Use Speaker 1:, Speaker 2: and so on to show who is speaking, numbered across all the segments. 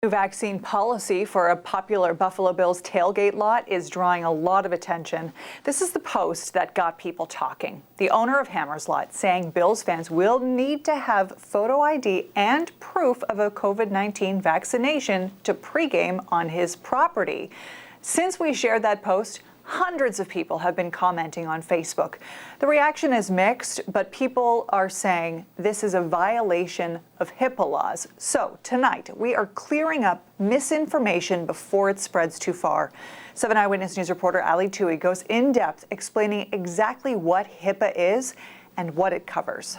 Speaker 1: New vaccine policy for a popular Buffalo Bills tailgate lot is drawing a lot of attention. This is the post that got people talking. The owner of Hammer's Lot saying Bills fans will need to have photo ID and proof of a COVID-19 vaccination to pregame on his property. Since we shared that post, hundreds of people have been commenting on Facebook. The reaction is mixed, but people are saying this is a violation of HIPAA laws. So tonight, we are clearing up misinformation before it spreads too far. 7 Eyewitness News reporter Ali Tui goes in depth explaining exactly what HIPAA is and what it covers.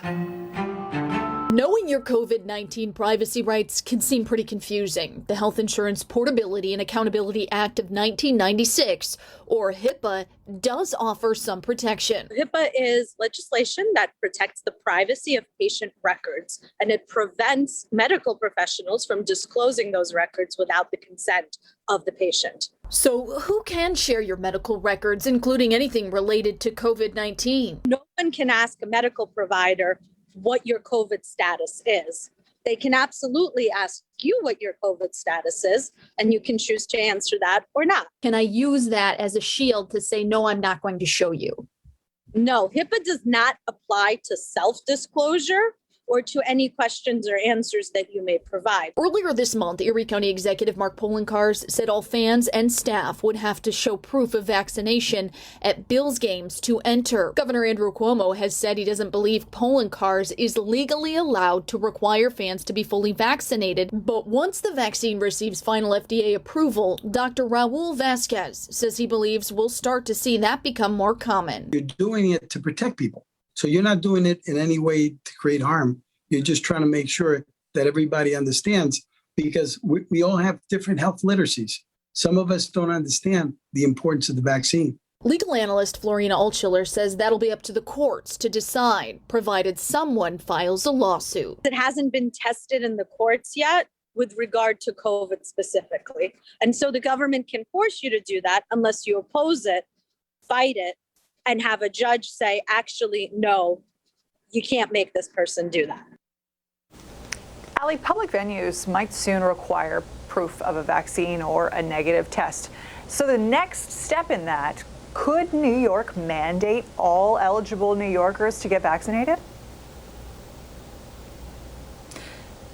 Speaker 2: Knowing your COVID-19 privacy rights can seem pretty confusing. The Health Insurance Portability and Accountability Act of 1996, or HIPAA, does offer some protection.
Speaker 3: HIPAA is legislation that protects the privacy of patient records, and it prevents medical professionals from disclosing those records without the consent of the patient.
Speaker 2: So who can share your medical records, including anything related to COVID-19?
Speaker 3: No one can ask a medical provider what your COVID status is. They can absolutely ask you what your COVID status is, and you can choose to answer that or not.
Speaker 2: Can I use that as a shield to say, no, I'm not going to show you?
Speaker 3: No, HIPAA does not apply to self-disclosure or to any questions or answers that you may provide.
Speaker 2: Earlier this month, Erie County Executive Mark Poloncarz said all fans and staff would have to show proof of vaccination at Bills games to enter. Governor Andrew Cuomo has said he doesn't believe Poloncarz is legally allowed to require fans to be fully vaccinated. But once the vaccine receives final FDA approval, Dr. Raul Vasquez says he believes we'll start to see that become more common.
Speaker 4: You're doing it to protect people. So you're not doing it in any way to create harm. You're just trying to make sure that everybody understands, because we all have different health literacies. Some of us don't understand the importance of the vaccine.
Speaker 2: Legal analyst Florina Altschiller says that'll be up to the courts to decide, provided someone files a lawsuit.
Speaker 3: It hasn't been tested in the courts yet with regard to COVID specifically. And so the government can force you to do that unless you oppose it, fight it, and have a judge say, actually, no, you can't make this person do that.
Speaker 1: Ali, public venues might soon require proof of a vaccine or a negative test. So the next step in that, could New York mandate all eligible New Yorkers to get vaccinated?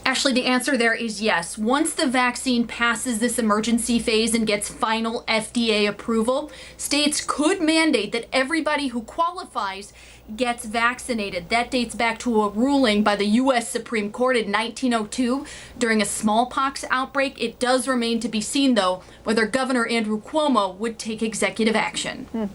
Speaker 5: Ashley, the answer there is yes. Once the vaccine passes this emergency phase and gets final FDA approval, states could mandate that everybody who qualifies gets vaccinated. That dates back to a ruling by the U.S. Supreme Court in 1902 during a smallpox outbreak. It does remain to be seen, though, whether Governor Andrew Cuomo would take executive action.